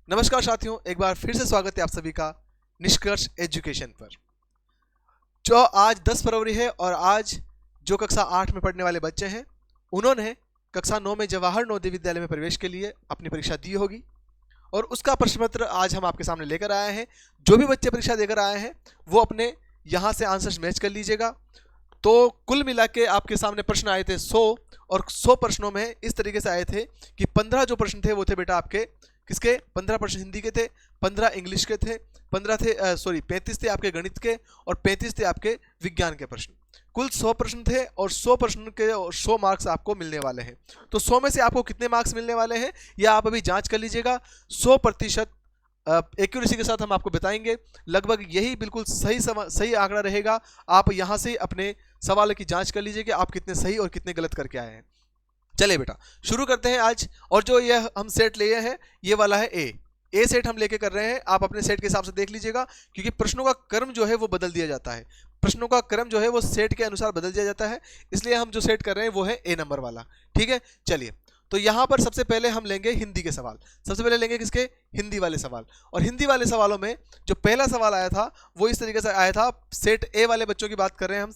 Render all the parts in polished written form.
नमस्कार साथियों, एक बार फिर से स्वागत है आप सभी का निष्कर्ष एजुकेशन पर। जो आज 10 फरवरी है और आज जो कक्षा 8 में पढ़ने वाले बच्चे हैं उन्होंने कक्षा 9 में जवाहर नवोदय विद्यालय में प्रवेश के लिए अपनी परीक्षा दी होगी और उसका प्रश्न पत्र आज हम आपके सामने लेकर आए हैं। जो भी बच्चे परीक्षा देकर आए हैं वो अपने यहाँ से आंसर्स मैच कर लीजिएगा। तो कुल मिला के आपके सामने प्रश्न आए थे 100 और 100 प्रश्नों में इस तरीके से आए थे कि 15 जो प्रश्न थे वो थे बेटा आपके किसके, 15 प्रश्न हिंदी के थे, 15 इंग्लिश के थे, 35 थे आपके गणित के और 35 थे आपके विज्ञान के प्रश्न। कुल 100 प्रश्न थे और 100 प्रश्न के 100 मार्क्स आपको मिलने वाले हैं। तो 100 में से आपको कितने मार्क्स मिलने वाले हैं यह आप अभी जांच कर लीजिएगा। 100% एक्यूरेसी के साथ हम आपको बताएंगे। लगभग यही बिल्कुल सही आंकड़ा रहेगा। आप यहाँ से अपने सवाल की जांच कर लीजिए कि आप कितने सही और कितने गलत करके आए हैं। चलिए बेटा शुरू करते हैं आज। और जो ये हम सेट लिए हैं ये वाला है ए सेट हम लेके कर रहे हैं। आप अपने सेट के हिसाब से देख लीजिएगा क्योंकि प्रश्नों का क्रम जो है वो बदल दिया जाता है। प्रश्नों का क्रम जो है वो सेट के अनुसार बदल दिया जाता है, इसलिए हम जो सेट कर रहे हैं वो है ए नंबर वाला। ठीक है, चलिए तो यहाँ पर सबसे पहले हम लेंगे हिंदी के सवाल। सबसे पहले लेंगे किसके, हिंदी वाले सवाल। और हिंदी वाले सवालों में जो पहला सवाल आया था वो इस तरीके से आया था। सेट ए वाले बच्चों की बात कर रहे हैं, हम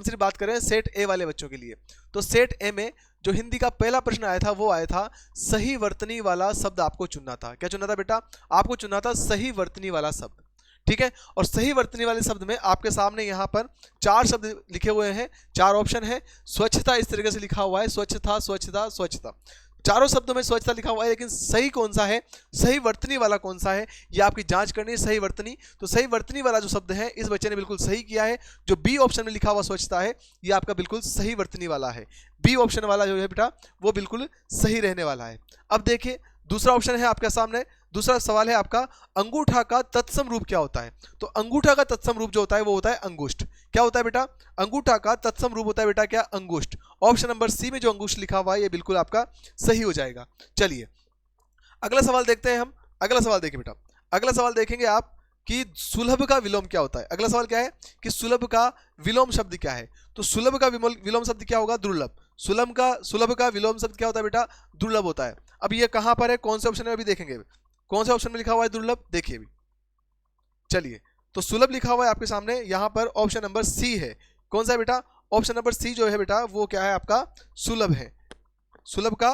सिर्फ बात कर रहे हैं सेट ए वाले बच्चों के लिए। तो सेट ए में जो हिंदी का पहला प्रश्न आया था वो आया था सही वर्तनी वाला शब्द आपको चुनना था। क्या चुनना था बेटा, आपको चुनना था सही वर्तनी वाला शब्द। ठीक है, और सही वर्तनी वाले शब्द में आपके सामने यहाँ पर 4 शब्द लिखे हुए हैं, 4 ऑप्शन है। स्वच्छता इस तरीके से लिखा हुआ है, स्वच्छता स्वच्छता स्वच्छता। चारों शब्दों में स्वच्छता लिखा हुआ है, लेकिन सही कौन सा है, सही वर्तनी वाला कौन सा है, ये आपकी जांच करनी है। सही वर्तनी, तो सही वर्तनी वाला जो शब्द है इस बच्चे ने बिल्कुल सही किया है। जो बी ऑप्शन में लिखा हुआ स्वच्छता है ये आपका बिल्कुल सही वर्तनी वाला है। बी ऑप्शन वाला जो है बेटा वो बिल्कुल सही रहने वाला है। अब देखिए दूसरा ऑप्शन है आपके सामने। दूसरा सवाल है आपका अंगूठा का तत्सम रूप क्या होता है। तो अंगूठा का तत्सम रूप जो होता है वो होता है अंगुष्ठ। क्या होता है बेटा, अंगूठा का तत्सम रूप होता है बेटा क्या, अंगुष्ठ। ऑप्शन नंबर सी में जो अंगुष्ठ लिखा हुआ है ये बिल्कुल आपका सही हो जाएगा। चलिए अगला सवाल देखते हैं हम। अगला सवाल देखिए बेटा, अगला सवाल देखेंगे आप कि सुलभ का विलोम क्या होता है। अगला सवाल क्या है कि सुलभ का विलोम शब्द क्या है। तो सुलभ का विलोम शब्द क्या होगा, दुर्लभ। सुलभ का विलोम शब्द क्या होता है बेटा, दुर्लभ होता है। अब ये कहां पर है, कौन से ऑप्शन में अभी देखेंगे, कौन से ऑप्शन में लिखा हुआ है दुर्लभ, देखिए अभी। चलिए तो सुलभ लिखा हुआ है आपके सामने, यहां पर ऑप्शन नंबर सी है। कौन सा है बेटा, ऑप्शन नंबर सी जो है बेटा वो क्या है आपका, सुलभ है। सुलभ का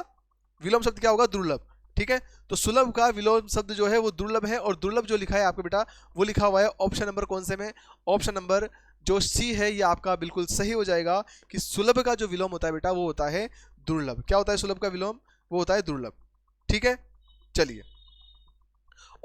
विलोम शब्द क्या होगा, दुर्लभ। ठीक है, तो सुलभ का विलोम शब्द जो है वो दुर्लभ है। और दुर्लभ जो लिखा है आपका बेटा वो लिखा हुआ है ऑप्शन नंबर कौन से में, ऑप्शन नंबर जो सी है ये आपका बिल्कुल सही हो जाएगा कि सुलभ का जो विलोम होता है बेटा वो होता है दुर्लभ। क्या होता है सुलभ का विलोम, वो होता है दुर्लभ। ठीक है, चलिए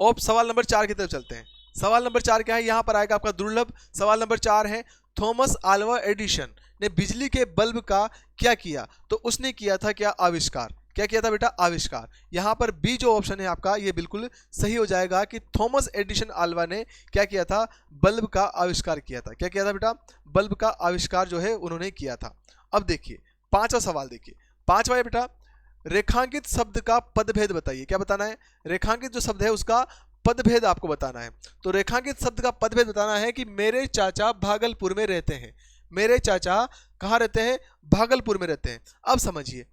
अब सवाल नंबर 4 की तरफ चलते हैं। सवाल नंबर 4 क्या है, यहां पर आएगा आपका दुर्लभ। सवाल नंबर 4 है थॉमस आल्वा एडिसन ने बिजली के बल्ब का क्या किया। तो उसने किया था क्या, आविष्कार। क्या किया था बेटा, आविष्कार। यहां पर बी जो ऑप्शन है आपका ये बिल्कुल सही हो जाएगा कि थॉमस एडिसन आल्वा ने क्या किया था, बल्ब का आविष्कार किया था। क्या किया था बेटा, बल्ब का आविष्कार जो है उन्होंने किया था। अब देखिए 5वां सवाल देखिए। 5वां है बेटा रेखांकित शब्द का पदभेद बताइए। क्या बताना है, रेखांकित जो शब्द है उसका पदभेद आपको बताना है। तो रेखांकित शब्द का पदभेद बताना है कि मेरे चाचा भागलपुर में रहते हैं। मेरे चाचा कहाँ रहते हैं, भागलपुर में रहते हैं। अब समझिए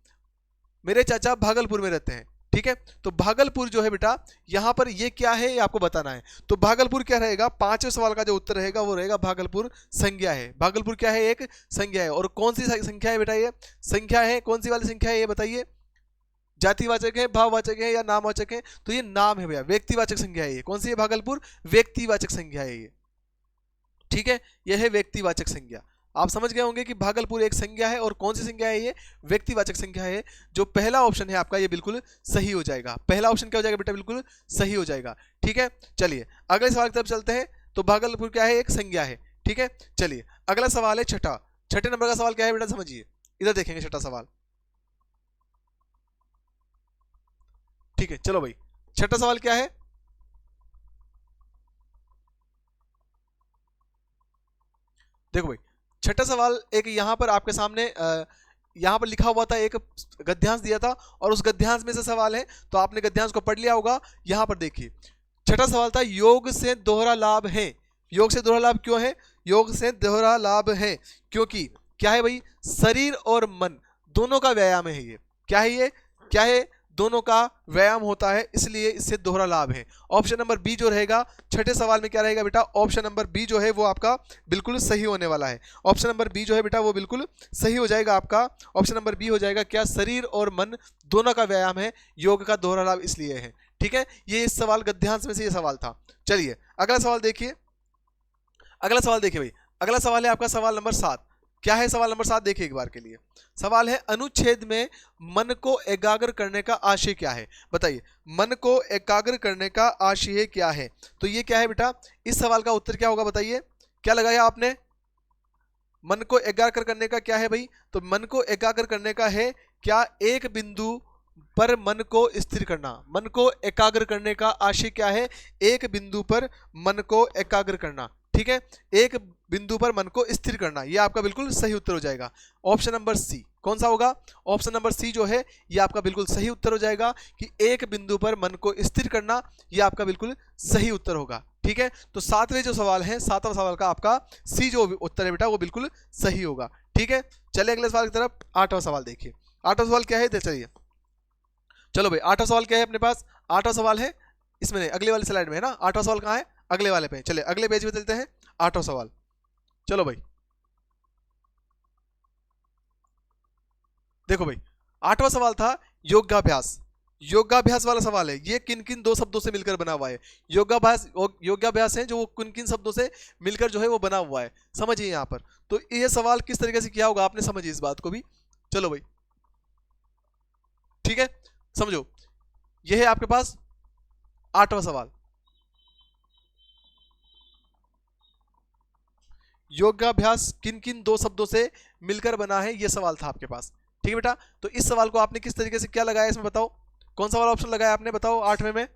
मेरे चाचा भागलपुर में रहते हैं। ठीक है, तो भागलपुर जो है बेटा यहाँ पर ये क्या है ये आपको बताना है। तो भागलपुर क्या रहेगा, 5वें सवाल का जो उत्तर रहेगा वो रहेगा भागलपुर संज्ञा है। भागलपुर क्या है, एक संज्ञा है। और कौन सी संख्या है बेटा, ये संख्या है। कौन सी वाली संख्या है ये बताइए, जातिवाचक है, भाववाचक है या नामवाचक है। तो ये नाम है भैया, व्यक्तिवाचक संख्या है ये। कौन सी है, भागलपुर व्यक्तिवाचक संख्या है ये। ठीक है, यह है व्यक्तिवाचक संज्ञा। आप समझ गए होंगे कि भागलपुर एक संज्ञा है और कौन सी संज्ञा है ये, व्यक्तिवाचक संख्या है। जो पहला ऑप्शन है आपका ये बिल्कुल सही हो जाएगा। पहला ऑप्शन क्या हो जाएगा बेटा, बिल्कुल सही हो जाएगा। ठीक है, चलिए अगले सवाल की तरफ चलते हैं। तो भागलपुर क्या है, एक संज्ञा है। ठीक है, चलिए अगला सवाल है छठे नंबर का सवाल क्या है बेटा, समझिए इधर देखेंगे छठा सवाल। ठीक है चलो भाई, छठा सवाल क्या है, देखो भाई छठा सवाल एक यहां पर आपके सामने यहां पर लिखा हुआ था, एक गद्यांश दिया था और उस गद्यांश में से सवाल है। तो आपने गद्यांश को पढ़ लिया होगा। यहां पर देखिए छठा सवाल था योग से दोहरा लाभ है। योग से दोहरा लाभ क्यों है, योग से दोहरा लाभ है क्योंकि क्या है भाई, शरीर और मन दोनों का व्यायाम है ये। क्या है ये, क्या है, दोनों का व्यायाम होता है, इसलिए इससे दोहरा लाभ है। ऑप्शन नंबर बी जो रहेगा छठे सवाल में क्या रहेगा बेटा, ऑप्शन नंबर बी जो है वो आपका बिल्कुल सही होने वाला है। ऑप्शन नंबर बी जो है बेटा वो बिल्कुल सही हो जाएगा आपका। ऑप्शन नंबर बी हो जाएगा क्या, शरीर और मन दोनों का व्यायाम है, योग का दोहरा लाभ इसलिए है। ठीक है, ये इस सवाल गद्यांश में से ये सवाल था। चलिए अगला सवाल देखिए, अगला सवाल देखिए भाई, अगला सवाल है आपका सवाल नंबर 7। क्या है सवाल नंबर 7 देखिए एक बार के लिए। सवाल है अनुच्छेद में मन को एकाग्र करने का आशय क्या है, बताइए। मन को एकाग्र करने का आशय क्या है, तो ये क्या है बेटा, इस सवाल का उत्तर क्या होगा बताइए। क्या लगाया आपने, मन को एकाग्र करने का क्या है भाई, तो मन को एकाग्र करने का है क्या, एक बिंदु पर मन को स्थिर करना। मन को एकाग्र करने का आशय क्या है, एक बिंदु पर मन को एकाग्र करना। ठीक है, एक बिंदु पर मन को स्थिर करना, ये आपका बिल्कुल सही उत्तर हो जाएगा। ऑप्शन नंबर सी कौन सा होगा, ऑप्शन नंबर सी जो है ये आपका बिल्कुल सही उत्तर हो जाएगा कि एक बिंदु पर मन को स्थिर करना, ये आपका बिल्कुल सही उत्तर होगा। ठीक है, तो सातवें जो सवाल है, सातवां सवाल का आपका सी जो उत्तर है बेटा वो बिल्कुल सही होगा। ठीक है, चलिए अगले सवाल की तरफ। आठवां सवाल देखिए, आठवां सवाल क्या है, चलिए चलो भाई आठवां सवाल क्या है अपने पास। आठवां सवाल है इसमें नहीं, अगले वाली स्लाइड में है ना। आठवां सवाल कहाँ है, अगले वाले पे। चलिए अगले पेज पे चलते हैं, आठवां सवाल। चलो भाई देखो भाई, आठवां सवाल था योगाभ्यास। योगाभ्यास वाला सवाल है, ये किन किन दो शब्दों से मिलकर बना हुआ है। योगाभ्यास, योगाभ्यास है जो वो किन किन शब्दों से मिलकर जो है वो बना हुआ है, समझिए यहाँ पर। तो ये सवाल किस तरीके से किया होगा आपने, समझिए इस बात को भी। चलो भाई ठीक है, समझो ये है आपके पास आठवां सवाल। योगाभ्यास किन किन दो शब्दों से मिलकर बना है, ये सवाल था आपके पास। ठीक है बेटा, तो इस सवाल को आपने किस तरीके से क्या लगाया इसमें बताओ, कौन सा वाला ऑप्शन लगाया आपने, बताओ आठवें में।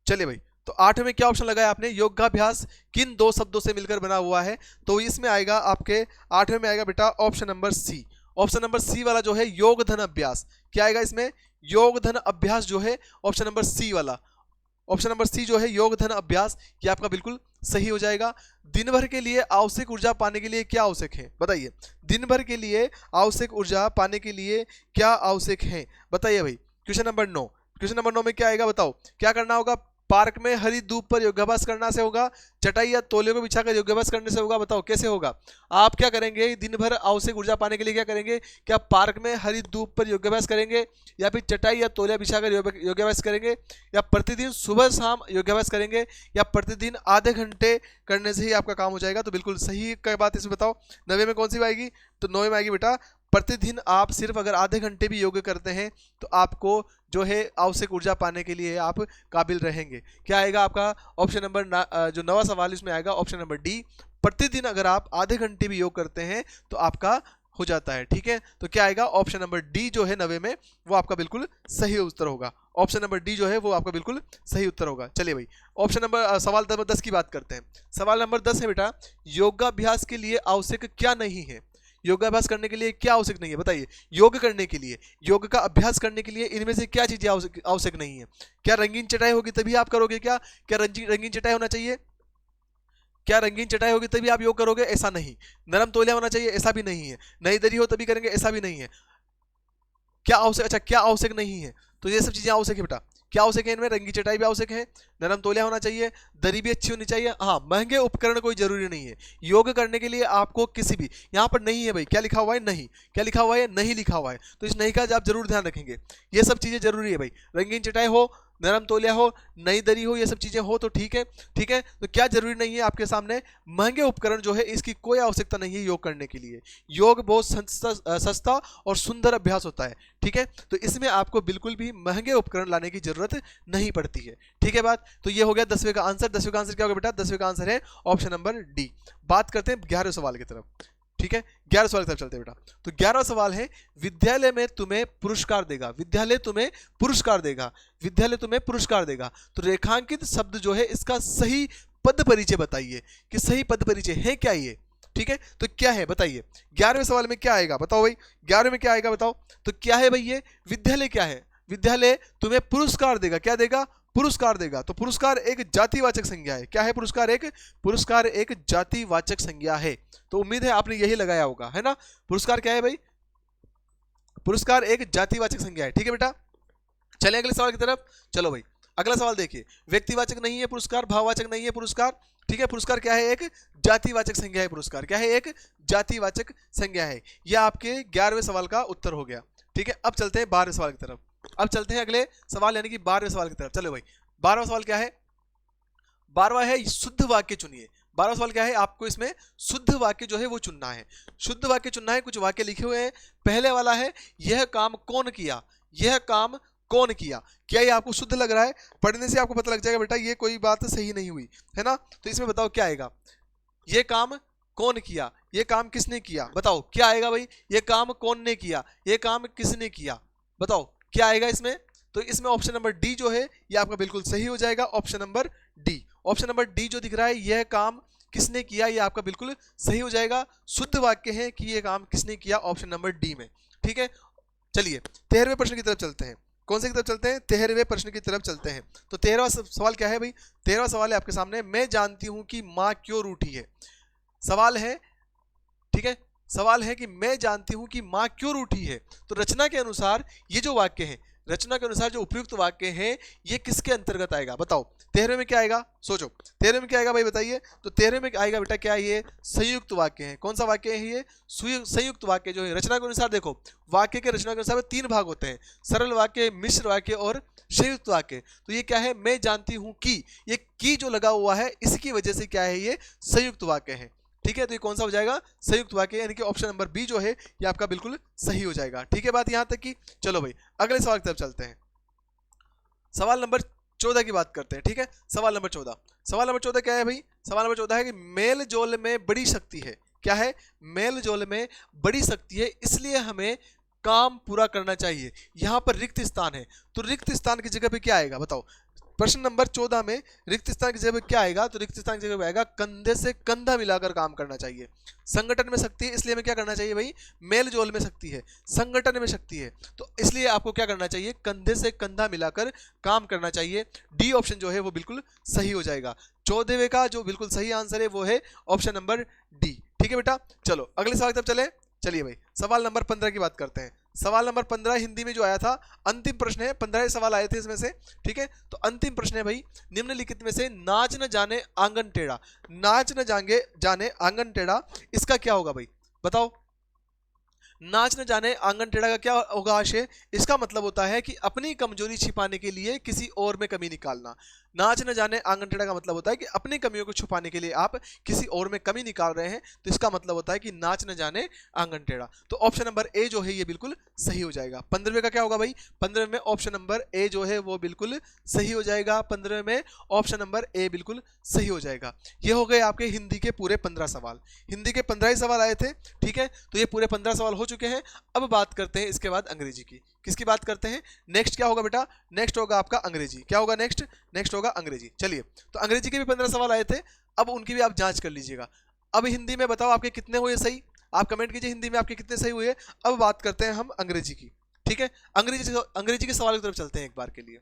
चलिए भाई, तो आठवें में क्या ऑप्शन लगाया आपने, योगाभ्यास किन दो शब्दों से मिलकर बना हुआ है, तो इसमें आएगा आपके आठवें में आएगा बेटा option number C. Option number C वाला जो है योग धन अभ्यास, क्या आएगा इसमें, योग धन अभ्यास जो है ऑप्शन नंबर सी वाला। ऑप्शन नंबर सी जो है योग धन अभ्यास, ये आपका बिल्कुल सही हो जाएगा। दिन भर के लिए आवश्यक ऊर्जा पाने के लिए क्या आवश्यक है, बताइए। दिन भर के लिए आवश्यक ऊर्जा पाने के लिए क्या आवश्यक है, बताइए भाई। क्वेश्चन नंबर 9, क्वेश्चन नंबर 9 में क्या आएगा बताओ, क्या करना होगा। पार्क में हरी धूप पर योगाभ्यास करना से होगा, चटाई या तौलिया को बिछाकर योगाभ्यास करने से होगा, बताओ कैसे होगा। आप क्या करेंगे, दिन भर आवश्यक ऊर्जा पाने के लिए क्या करेंगे, क्या पार्क में हरी धूप पर योगाभ्यास करेंगे, या फिर चटाई या तौलिया बिछाकर योगाभ्यास करेंगे, या प्रतिदिन सुबह शाम योगाभ्यास करेंगे, या प्रतिदिन आधे घंटे करने से ही आपका काम हो जाएगा। तो बिल्कुल सही का बात इसमें बताओ, 9 में कौन सी आएगी, तो 9 में आएगी बेटा प्रतिदिन आप सिर्फ अगर आधे घंटे भी योग करते हैं तो आपको जो है आवश्यक ऊर्जा पाने के लिए आप काबिल रहेंगे। क्या आएगा आपका ऑप्शन नंबर जो नवा सवाल इसमें आएगा ऑप्शन नंबर डी, प्रतिदिन अगर आप आधे घंटे भी योग करते हैं तो आपका हो जाता है। ठीक है, तो क्या आएगा ऑप्शन नंबर डी जो है 90 में वो आपका बिल्कुल सही उत्तर होगा। ऑप्शन नंबर डी जो है वो आपका बिल्कुल सही उत्तर होगा। चलिए भाई ऑप्शन नंबर सवाल नंबर 10 की बात करते हैं। सवाल नंबर 10 है बेटा, योगाभ्यास के लिए आवश्यक क्या नहीं है। योगाभ्यास करने के लिए क्या आवश्यक नहीं है, बताइए। योग करने के लिए, योग का अभ्यास करने के लिए इनमें से क्या चीजें आवश्यक नहीं है। क्या रंगीन चटाई होगी तभी आप करोगे, क्या रंगीन चटाई होना चाहिए, क्या रंगीन चटाई होगी तभी आप योग करोगे, ऐसा नहीं। नरम तौलिया होना चाहिए, ऐसा भी नहीं है। नई दरी हो तभी करेंगे, ऐसा भी नहीं है। क्या आवश्यक, अच्छा क्या आवश्यक नहीं है, तो ये सब चीजें आवश्यक है बेटा। क्या आवश्यक है इनमें, रंगीन चटाई भी आवश्यक है, नरम तौलिया होना चाहिए, दरी भी अच्छी होनी चाहिए। हाँ, महंगे उपकरण कोई जरूरी नहीं है। योग करने के लिए आपको किसी भी, यहाँ पर नहीं है भाई, क्या लिखा हुआ है, नहीं, क्या लिखा हुआ है, नहीं लिखा हुआ है, तो इस नहीं का आप जरूर ध्यान रखेंगे। ये सब चीजें जरूरी है भाई, रंगीन चटाई हो, नरम तौलिया हो, नई दरी हो, ये सब चीजें हो तो ठीक है। ठीक है, तो क्या जरूरी नहीं है आपके सामने, महंगे उपकरण जो है इसकी कोई आवश्यकता नहीं है योग करने के लिए। योग बहुत सस्ता और सुंदर अभ्यास होता है। ठीक है, तो इसमें आपको बिल्कुल भी महंगे उपकरण लाने की जरूरत नहीं पड़ती है। ठीक है बात, तो ये हो गया 10वें का आंसर। 10वें का आंसर क्या होगा बेटा, 10वें का आंसर है ऑप्शन नंबर डी। बात करते हैं 11वें सवाल की तरफ। ठीक है, 11 सवाल की तरफ चलते हैं बेटा। तो 11वां सवाल है, विद्यालय में तुम्हें पुरस्कार देगा, विद्यालय तुम्हें पुरस्कार देगा, विद्यालय तुम्हें पुरस्कार देगा। तो रेखांकित शब्द जो है इसका सही पद परिचय बताइए कि सही पद परिचय है क्या ये। ठीक है, तो क्या है बताइए, 11वें सवाल में क्या आएगा बताओ भाई, 11वें में क्या आएगा बताओ। तो क्या है भाई ये विद्यालय, क्या है, विद्यालय तुम्हें पुरस्कार देगा, क्या देगा, पुरस्कार देगा। तो पुरस्कार एक जातिवाचक संज्ञा है, क्या है पुरस्कार, एक जातिवाचक संज्ञा है। तो उम्मीद है आपने यही लगाया होगा, है ना। पुरस्कार क्या है भाई, पुरस्कार एक जातिवाचक संज्ञा है। ठीक है बेटा, चले अगले सवाल की तरफ। चलो भाई अगला सवाल देखिए, व्यक्तिवाचक नहीं है पुरस्कार, भाववाचक नहीं है पुरस्कार। ठीक है, पुरस्कार क्या है? एक जातिवाचक संज्ञा है। पुरस्कार क्या है? एक जातिवाचक संज्ञा है। यह आपके 11वें सवाल का उत्तर हो गया। ठीक है, अब चलते हैं 12वें सवाल की तरफ। अब चलते हैं अगले सवाल यानी कि 12वें सवाल की तरफ। चलो भाई 12वां सवाल क्या है? 12वां है शुद्ध वाक्य चुनिए। 12वां सवाल क्या है? आपको इसमें शुद्ध वाक्य जो है वो चुनना है। शुद्ध वाक्य चुनना है। कुछ वाक्य लिखे हुए हैं। पहले वाला है यह काम कौन किया, यह काम कौन किया। क्या ये आपको शुद्ध लग रहा है? पढ़ने से आपको पता लग जाएगा बेटा ये कोई बात सही नहीं हुई है ना। तो इसमें बताओ क्या आएगा? ये काम कौन किया, ये काम किसने किया, बताओ क्या आएगा भाई? ये काम कौन ने किया, ये काम किसने किया, बताओ क्या आएगा इसमें? तो इसमें ऑप्शन नंबर डी जो है ये आपका बिल्कुल सही हो जाएगा। Option number D, option number D जो दिख रहा है यह काम किसने किया, ये आपका बिल्कुल सही हो जाएगा। शुद्ध वाक्य है कि यह काम किसने किया, ऑप्शन नंबर डी में। ठीक है, चलिए 13वें प्रश्न की तरफ चलते हैं। कौन से की तरफ चलते हैं? 13वें प्रश्न की तरफ चलते हैं। तो 13वां सवाल क्या है भाई? 13वां सवाल है आपके सामने, मैं जानती हूं कि मां क्यों रूठी है। सवाल है, ठीक है, सवाल है कि मैं जानती हूं कि मां क्यों रूठी है। तो रचना के अनुसार ये जो वाक्य है, रचना के अनुसार जो उपयुक्त वाक्य है ये किसके अंतर्गत आएगा बताओ? 13वें में क्या आएगा? सोचो 13वें में क्या आएगा भाई बताइए? तो 13वें में आएगा बेटा क्या? ये संयुक्त वाक्य है। कौन सा वाक्य है ये? संयुक्त वाक्य जो है रचना के अनुसार। देखो वाक्य के रचना के अनुसार में 3 भाग होते हैं, सरल वाक्य, मिश्र वाक्य और संयुक्त वाक्य। तो ये क्या है? मैं जानती हूं कि, ये की जो लगा हुआ है इसकी वजह से क्या है? ये संयुक्त वाक्य है। ठीक है, तो ये कौन सा हो जाएगा? संयुक्त वाक्य, यानी कि ऑप्शन नंबर बी जो है ये आपका बिल्कुल सही हो जाएगा। ठीक है, बात यहां तक की। चलो भाई अगले सवाल की तरफ चलते हैं। सवाल नंबर 14 की बात करते हैं। ठीक है, सवाल नंबर 14, सवाल नंबर 14 क्या है भाई? सवाल नंबर 14 है कि मेल जोल में बड़ी शक्ति है। क्या है? मेल जोल में बड़ी शक्ति है, इसलिए हमें काम पूरा करना चाहिए। यहां पर रिक्त स्थान है, तो रिक्त स्थान की जगह पे क्या आएगा बताओ? प्रश्न नंबर 14 में रिक्त स्थान की जगह क्या आएगा? तो रिक्त स्थान की जगह आएगा कंधे से कंधा मिलाकर काम करना चाहिए। संगठन में शक्ति है, इसलिए हमें क्या करना चाहिए भाई? मेल जोल में शक्ति है, संगठन में शक्ति है, तो इसलिए आपको क्या करना चाहिए? कंधे से कंधा मिलाकर काम करना चाहिए। डी ऑप्शन जो है वो बिल्कुल सही हो जाएगा। 14वें का जो बिल्कुल सही आंसर है वो है ऑप्शन नंबर डी। ठीक है बेटा, चलो अगले सवाल की तरफ चले। चलिए भाई सवाल नंबर 15 की बात करते हैं। सवाल नंबर 15 हिंदी में जो आया था, अंतिम प्रश्न है, 15 सवाल आए थे इसमें से। ठीक है, तो अंतिम प्रश्न है भाई, निम्नलिखित में से नाच न जाने आंगन टेढ़ा, नाच न जाने आंगन टेढ़ा, इसका क्या होगा भाई बताओ? नाच न जाने आंगन टेढ़ा का क्या होगा आशय? इसका मतलब होता है कि अपनी कमजोरी छिपाने के लिए किसी और में कमी निकालना। नाच न जाने आंगन टेढ़ा का मतलब होता है कि अपनी कमियों को छुपाने के लिए आप किसी और में कमी निकाल रहे हैं, तो इसका मतलब होता है कि नाच न जाने आंगन टेढ़ा। तो ऑप्शन नंबर ए जो है ये बिल्कुल सही हो जाएगा। 15वें का क्या होगा भाई? 15वें में ऑप्शन नंबर ए जो है वो बिल्कुल सही हो जाएगा। 15वें में ऑप्शन नंबर ए बिल्कुल सही हो जाएगा। ये हो गए आपके हिंदी के पूरे 15 सवाल। हिंदी के 15 ही सवाल आए थे। ठीक है, तो ये पूरे 15 सवाल हो चुके हैं। अब बात करते हैं इसके बाद अंग्रेजी की। किसकी बात करते हैं? नेक्स्ट क्या होगा बेटा? नेक्स्ट होगा आपका अंग्रेजी। क्या होगा नेक्स्ट? नेक्स्ट होगा अंग्रेजी। चलिए, तो अंग्रेजी के भी 15 सवाल आए थे, अब उनकी भी आप जांच कर लीजिएगा। अब हिंदी में बताओ आपके कितने हुए सही, आप कमेंट कीजिए हिंदी में आपके कितने सही हुए। अब बात करते हैं हम अंग्रेजी की। ठीक है, अंग्रेजी के सवाल की तरफ चलते हैं एक बार के लिए।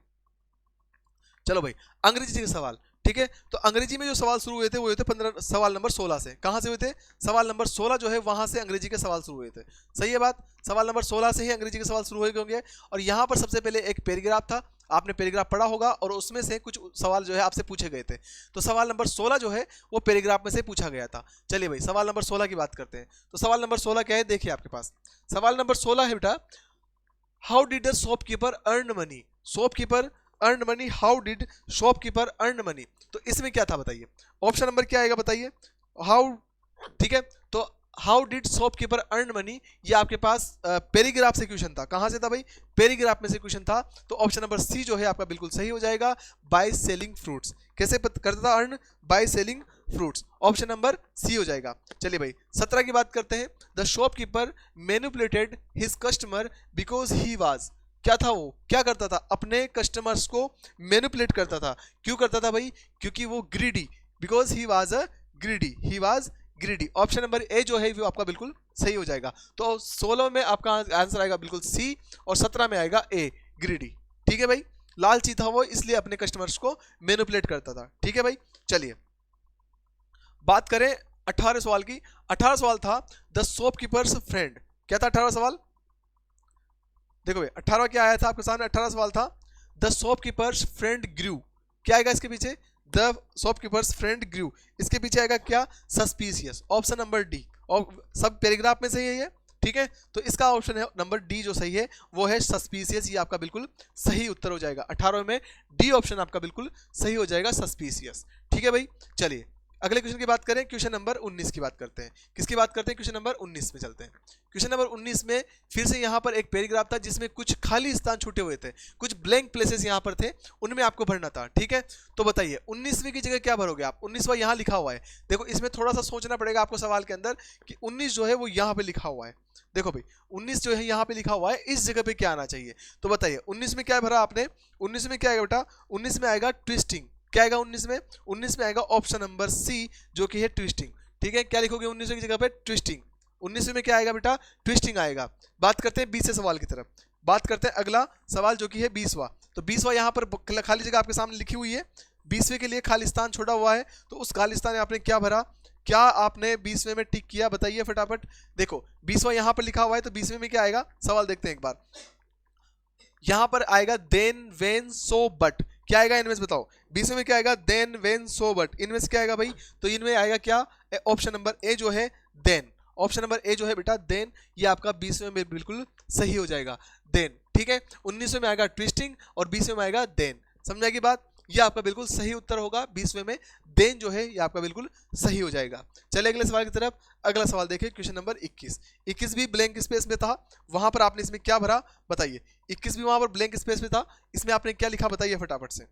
चलो भाई अंग्रेजी के सवाल। ठीक है, तो अंग्रेजी में जो सवाल शुरू हुए थे वो हुए थे 15 सवाल नंबर 16 से। कहां से हुए थे? सवाल नंबर 16 जो है वहां से अंग्रेजी के सवाल शुरू हुए थे। सही है बात, सवाल नंबर 16 से ही अंग्रेजी के सवाल शुरू हुए होंगे। और यहां पर सबसे पहले एक पैराग्राफ था, आपने पैराग्राफ पढ़ा होगा और उसमें से कुछ सवाल जो है आपसे पूछे गए थे। तो सवाल नंबर 16 जो है वो पैराग्राफ में से पूछा गया था। चलिए भाई सवाल नंबर 16 की बात करते हैं। तो सवाल नंबर 16 क्या है देखिए आपके पास। सवाल नंबर 16 है बेटा, how did the shopkeeper earn money? Shopkeeper earn money, how did shopkeeper earn money? तो इसमें क्या था बताइए? ऑप्शन नंबर क्या आएगा बताइए? हाउ, ठीक है, तो how did shopkeeper earn money ये आपके पास पैराग्राफ से क्वेश्चन था। कहां से था भाई? पैराग्राफ में से क्वेश्चन था। तो ऑप्शन नंबर सी जो है आपका बिल्कुल सही हो जाएगा, बाय सेलिंग फ्रूट्स। कैसे करता था earn? By selling fruits. Option number C हो जाएगा। चलिए भाई 17 की बात करते हैं। The shopkeeper manipulated his customer because he was, क्या था वो? क्या करता था? अपने कस्टमर्स को मैनिपुलेट करता था। क्यों करता था भाई? क्योंकि वो greedy, because he was a greedy, he was greedy. Option number A जो है वो आपका बिल्कुल सही हो जाएगा। तो 16 में आपका आंसर आएगा बिल्कुल सी और 17 में आएगा ए, ग्रीडी। ठीक है भाई, लालची था वो इसलिए अपने कस्टमर्स को मैनिपुलेट करता था। ठीक है भाई, चलिए बात करें 18 सवाल की। 18 सवाल था द शॉपकीपर्स फ्रेंड। क्या था 18 सवाल? देखो भाई 18वां क्या आया था आपके सामने, 18वां सवाल था द शॉपकीपर्स फ्रेंड ग्रू, क्या आएगा इसके पीछे, द शॉपकीपर्स फ्रेंड ग्रू, इसके पीछे आएगा क्या, सस्पिशियस, ऑप्शन नंबर डी। और सब पैराग्राफ में से यही है, ठीक है, तो इसका ऑप्शन है नंबर डी जो सही है वो है सस्पिशियस, ये आपका बिल्कुल सही उत्तर हो जाएगा। 18 में डी ऑप्शन आपका बिल्कुल सही हो जाएगा, सस्पिशियस। ठीक है भाई, चलिए अगले क्वेश्चन की बात करें, क्वेश्चन नंबर 19 की बात करते हैं। किसकी बात करते हैं, क्वेश्चन नंबर 19 में चलते हैं। क्वेश्चन नंबर 19 में फिर से यहाँ पर एक पैराग्राफ था जिसमें कुछ खाली स्थान छूटे हुए थे, कुछ ब्लैंक प्लेसेस यहाँ पर थे, उनमें आपको भरना था। ठीक है, तो बताइए 19वीं की जगह क्या भरोगे आप, 19वां यहाँ लिखा हुआ है। देखो इसमें थोड़ा सा सोचना पड़ेगा आपको सवाल के अंदर कि 19 जो है वो यहाँ पे लिखा हुआ है। देखो भाई 19 जो है यहाँ पे लिखा हुआ है, इस जगह पे क्या आना चाहिए, तो बताइए 19 में क्या भरा आपने, 19 में क्या आएगा बेटा, 19 में आएगा ट्विस्टिंग। क्या आएगा 19 में, 19 में आएगा ऑप्शन नंबर सी जो कि है ट्विस्टिंग। ठीक है, क्या लिखोगे 19 की जगह पे, ट्विस्टिंग। 19 में क्या आएगा बेटा, ट्विस्टिंग आएगा। बात करते हैं 20 सवाल की तरफ, बात करते हैं अगला सवाल जो कि है 20वां। तो 20वां यहाँ पर खाली जगह आपके सामने लिखी हुई है, 20वें के लिए खाली स्थान छोड़ा हुआ है, तो उस खाली स्थान में आपने क्या भरा, क्या आपने 20वें में टिक किया, बताइए फटाफट। देखो 20वां यहाँ पर लिखा हुआ है, तो 20वें में क्या आएगा, सवाल देखते हैं एक बार। यहां पर आएगा देन वेन सो बट, क्या आएगा इनमें से बताओ, 20 में क्या आएगा, देन वेन सो बट, इनमें से क्या आएगा भाई, तो इनमें आएगा क्या, ऑप्शन नंबर ए जो है देन, ऑप्शन नंबर ए जो है बेटा देन, ये आपका 20 में बिल्कुल सही हो जाएगा, देन। ठीक है, 19 में आएगा ट्विस्टिंग और 20 में आएगा देन, समझ आएगी बात, ये आपका बिल्कुल सही उत्तर होगा, 20वें में देन जो है ये आपका बिल्कुल सही हो जाएगा। चलिए अगले सवाल की तरफ, अगला सवाल देखिए क्वेश्चन नंबर 21। 21 भी ब्लैंक स्पेस में था, वहां पर आपने इसमें क्या भरा बताइए, 21 भी वहां पर ब्लैंक स्पेस में था, इसमें आपने क्या लिखा बताइए फटाफट से।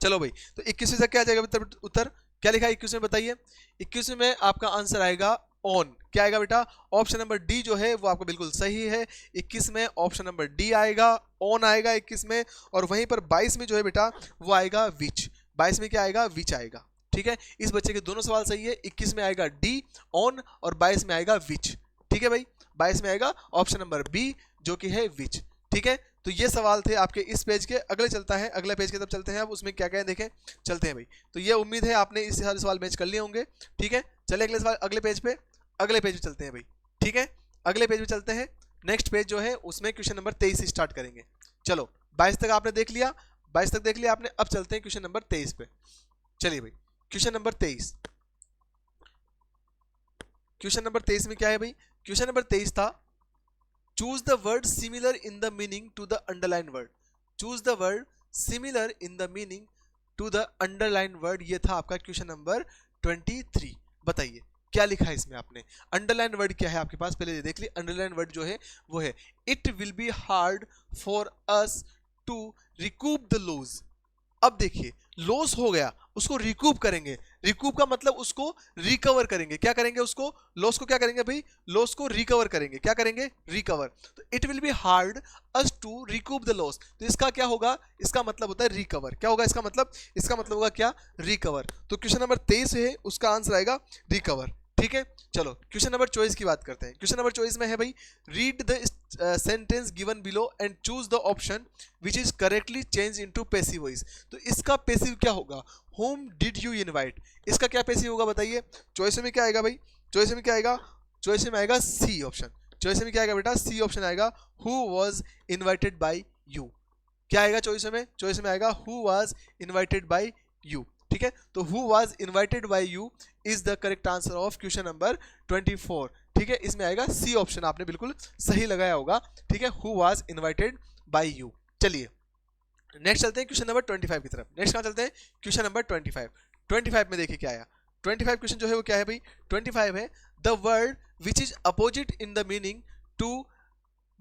चलो भाई, तो 21 से क्या आ जाएगा उत्तर, क्या लिखा है 21 में बताइए, 21 में आपका आंसर आएगा ऑन, क्या आएगा बेटा, ऑप्शन नंबर डी जो है वो आपका बिल्कुल सही है, 21 में ऑप्शन नंबर डी आएगा, ऑन आएगा 21 में। और वहीं पर 22 में जो है बेटा वो आएगा विच, 22 में क्या आएगा, विच आएगा। ठीक है, इस बच्चे के दोनों सवाल सही है, 21 में आएगा डी ऑन और 22 में आएगा विच। ठीक है भाई, 22 में आएगा ऑप्शन नंबर बी जो कि है विच। ठीक है, तो ये सवाल थे आपके इस पेज के। अगले चलता है, अगले पेज की तरफ चलते हैं, अब उसमें क्या क्या है देखें, चलते हैं भाई। तो ये उम्मीद है आपने इस सारे सवाल मैच कर लिए होंगे। ठीक है, चले अगले सवाल, अगले पेज पे, अगले पेज पे चलते हैं भाई। ठीक है, अगले पेज पे चलते हैं, नेक्स्ट पेज जो है उसमें क्वेश्चन नंबर 23 से स्टार्ट करेंगे। चलो 22 तक आपने देख लिया, 22 तक देख लिया आपने, अब चलते हैं क्वेश्चन नंबर 23 पे। चलिए भाई क्वेश्चन नंबर 23, क्वेश्चन नंबर 23 में क्या है भाई, क्वेश्चन नंबर 23 था choose the word similar in the meaning to the underline word, choose the word similar in the meaning to the underline word, ये था आपका क्वेश्चन नंबर 23। बताइए क्या लिखा है इसमें आपने, अंडरलाइन वर्ड क्या है आपके पास, पहले देख ली, अंडरलाइन वर्ड जो है वो है it will be hard for us to recoup the loss. अब देखिए लॉस हो गया, उसको रिकूप करेंगे, रिकूप का मतलब उसको रिकवर करेंगे, क्या करेंगे, उसको लॉस को क्या करेंगे भाई, लॉस को रिकवर करेंगे, क्या करेंगे, रिकवर। तो it will be hard us to recoup the loss, तो इसका क्या होगा, इसका मतलब होता है रिकवर, क्या होगा इसका मतलब, इसका मतलब होगा क्या, रिकवर। तो क्वेश्चन नंबर 23 है उसका आंसर आएगा रिकवर। ठीक है, चलो क्वेश्चन नंबर 24 की बात करते हैं। क्वेश्चन नंबर 24 में है भाई read the sentence given below and choose the option which is correctly change into passive voice. तो इसका पैसिव क्या होगा, होम डिड यू इनवाइट, इसका क्या पैसिव होगा बताइए। चॉइस में क्या आएगा भाई, चॉइस में क्या आएगा, चॉइस में आएगा सी ऑप्शन, चॉइस में क्या आएगा बेटा, सी ऑप्शन आएगा who was invited bye you. क्या आएगा चॉइस में, चॉइस में आएगा who was invited bye you. ठीक है, तो who was invited bye you is the correct answer of question number 24। ठीक है, इसमें आएगा सी ऑप्शन, आपने बिल्कुल सही लगाया होगा। ठीक है, who was invited bye you. चलिए नेक्स्ट चलते हैं क्वेश्चन नंबर 25 की तरफ। नेक्स्ट कहाँ चलते हैं, क्वेश्चन नंबर 25। 25 में देखिए क्या आया, 25 क्वेश्चन जो है वो क्या है भाई, 25 है the word which is opposite in the meaning to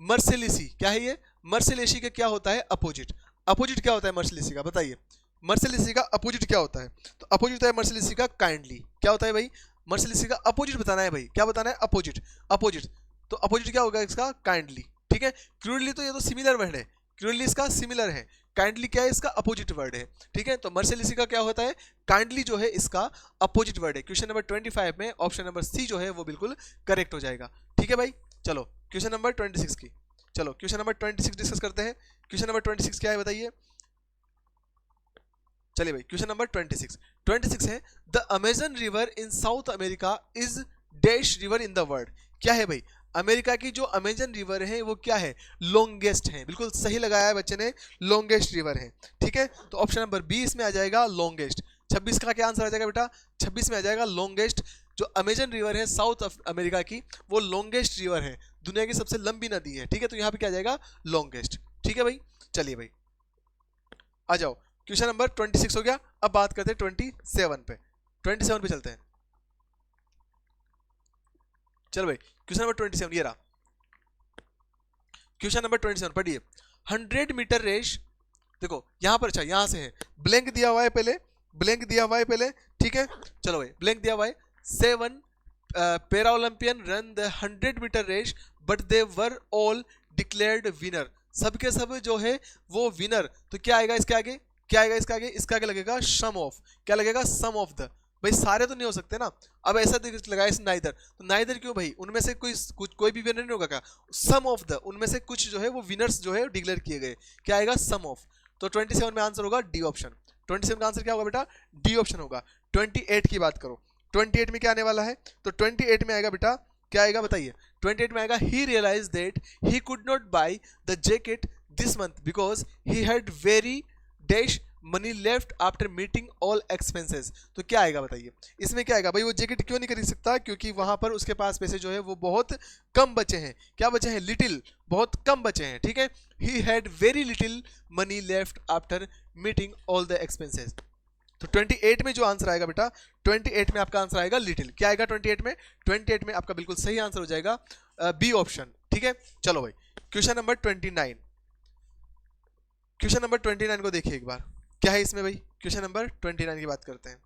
mercilessly. क्या है ये, मर्सिलिसी का क्या होता है अपोजिट, अपोजिट क्या होता है मर्सिलिसी का बताइए, मर्सिलिसी का अपोजिट क्या होता है, तो अपोजिट होता है मर्सिलिसी का काइंडली। क्या होता है भाई, मर्सिलिसी का अपोजिट बताना है भाई, क्या बताना है, अपोजिट, अपोजिट, तो अपोजिट क्या होगा इसका, काइंडली। ठीक है, क्रूरली तो ये तो सिमिलर वर्ड है, क्रूरली इसका सिमिलर है, काइंडली क्या है इसका अपोजिट वर्ड है। ठीक है, तो मर्सिलिसी का क्या होता है, काइंडली जो है इसका अपोजिट वर्ड है। क्वेश्चन नंबर 25 में ऑप्शन नंबर सी जो है वो बिल्कुल करेक्ट हो जाएगा। ठीक है भाई, चलो क्वेश्चन नंबर 26 की, चलो क्वेश्चन नंबर 26 डिस्कस करते हैं। क्वेश्चन नंबर 26 क्या है बताइए। चलिए भाई क्वेश्चन नंबर 26 है the Amazon river in south America is dash river in the world. क्या है भाई, अमेरिका की जो अमेजन रिवर है वो क्या है, लॉन्गेस्ट है। बिल्कुल सही लगाया है बच्चे ने, लॉन्गेस्ट रिवर है। ठीक है, तो ऑप्शन नंबर बी इसमें आ जाएगा लॉन्गेस्ट। 26 का क्या आंसर आ जाएगा बेटा, 26 में आ जाएगा लॉन्गेस्ट। जो अमेजन रिवर है साउथ अमेरिका की, वो लॉन्गेस्ट रिवर है, दुनिया की सबसे लंबी नदी है। ठीक है, तो यहाँ पे क्या आ जाएगा, लॉन्गेस्ट। ठीक है भाई, चलिए भाई आ जाओ, क्वेश्चन नंबर 26 हो गया। अब बात करते हैं 27 पे। 27 पे चलते हैं। चलो भाई क्वेश्चन नंबर 27 ये रहा। क्वेश्चन नंबर 27 पढ़िए। 100 मीटर रेस, देखो यहाँ पर, अच्छा यहाँ से है, ब्लैंक दिया हुआ है पहले, ब्लैंक दिया हुआ है पहले। ठीक है, चलो भाई ब्लैंक दिया हुआ है। 7 para Olympian run the 100 metre race but they were all declared winner. सबके सब जो है वो विनर, तो क्या आएगा इसके आगे, क्या आएगा इसके आगे, इसके आगे लगेगा सम ऑफ। क्या लगेगा, सम ऑफ द। भाई सारे तो नहीं हो सकते ना, अब ऐसा लगाया इस नाइदर, तो नाइदर क्यों भाई, उनमें से कोई भी विनर नहीं होगा क्या, सम ऑफ द, उनमें से कुछ जो है वो विनर्स जो है डिक्लेयर किए गए। क्या आएगा, सम ऑफ। तो 27 में आंसर होगा डी ऑप्शन। 27 का आंसर क्या होगा बेटा, डी ऑप्शन होगा। 28 की बात करो, 28 में क्या आने वाला है, तो 28 में आएगा बेटा, क्या आएगा बताइए, 28 में आएगा ही realise that he could not buy the jacket this month because he had very dash money left after meeting all expenses. तो क्या आएगा बताइए, इसमें क्या आएगा भाई, वो जैकेट क्यों नहीं खरीद सकता, क्योंकि वहां पर उसके पास पैसे जो है वो बहुत कम बचे हैं। क्या बचे हैं, लिटिल, बहुत कम बचे हैं। ठीक है, ही had very little money left after meeting all the expenses. तो 28 में जो आंसर आएगा बेटा, 28 में आपका आंसर आएगा लिटिल। क्या आएगा 28 में, 28 में आपका बिल्कुल सही आंसर हो जाएगा बी ऑप्शन। ठीक है, चलो भाई क्वेश्चन नंबर 29। क्वेश्चन नंबर 29 को देखिए एक बार, क्या है इसमें भाई, क्वेश्चन नंबर 29 की बात करते हैं।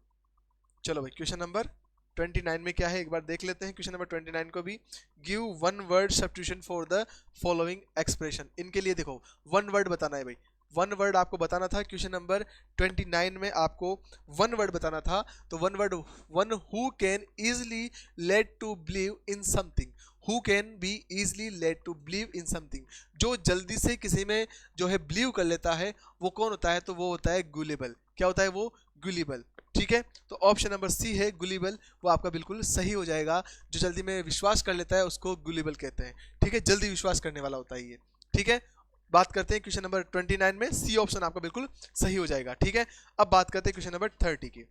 चलो भाई क्वेश्चन नंबर 29 में क्या है एक बार देख लेते हैं। क्वेश्चन नंबर 29 को भी, give one word substitution for the following expression. इनके लिए देखो वन वर्ड बताना है भाई, वन वर्ड आपको बताना था। क्वेश्चन नंबर 29 में आपको वन वर्ड बताना था, तो one word, one who can easily led to believe in something. Who can be easily led to believe in something, जो जल्दी से किसी में जो है बिलीव कर लेता है, वो कौन होता है, तो वो होता है गुलिबल। क्या होता है वो, गुलिबल। ठीक है, तो ऑप्शन नंबर सी है गुलिबल, वो आपका बिल्कुल सही हो जाएगा। जो जल्दी में विश्वास कर लेता है उसको गुलिबल कहते हैं। ठीक है, जल्दी विश्वास करने वाला होता है ये। ठीक है, बात करते हैं क्वेश्चन नंबर 29 में, सी ऑप्शन आपका बिल्कुल सही हो जाएगा। ठीक है, अब बात करते हैं क्वेश्चन नंबर 30 की।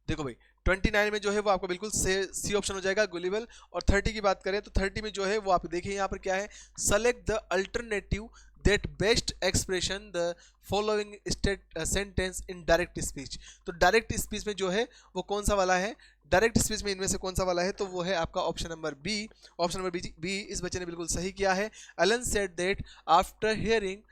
देखो भाई 29 में जो है वो आपको बिल्कुल सी ऑप्शन हो जाएगा, गुलिबल। और 30 की बात करें तो 30 में जो है वो आप देखिए यहाँ पर क्या है, select the alternative that best expression the following sentence in direct speech. तो डायरेक्ट स्पीच में जो है वो कौन सा वाला है, डायरेक्ट स्पीच में इनमें से कौन सा वाला है, तो वो है आपका option number B. Option number B इस बच्चे ने बिल्कुल सही किया है। Allen said that after hearing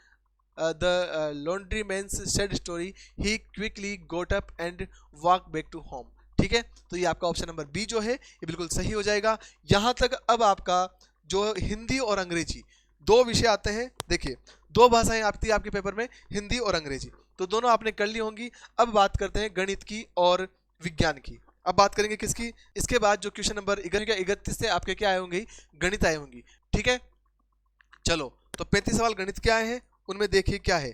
the laundryman's sad story he quickly got up and walked back to home। ठीक है, तो ये आपका ऑप्शन नंबर बी जो है ये बिल्कुल सही हो जाएगा। यहाँ तक अब आपका जो हिंदी और अंग्रेजी दो विषय आते हैं। देखिए दो भाषाएं आती है आपके पेपर में, हिंदी और अंग्रेजी, तो दोनों आपने कर ली होंगी। अब बात करते हैं गणित की और विज्ञान की। अब बात करेंगे किसकी, इसके बाद जो क्वेश्चन नंबर 31 से आपके क्या आए होंगे, गणित आए होंगी। ठीक है, चलो तो 35 सवाल गणित के आए हैं, उनमें देखिए क्या है।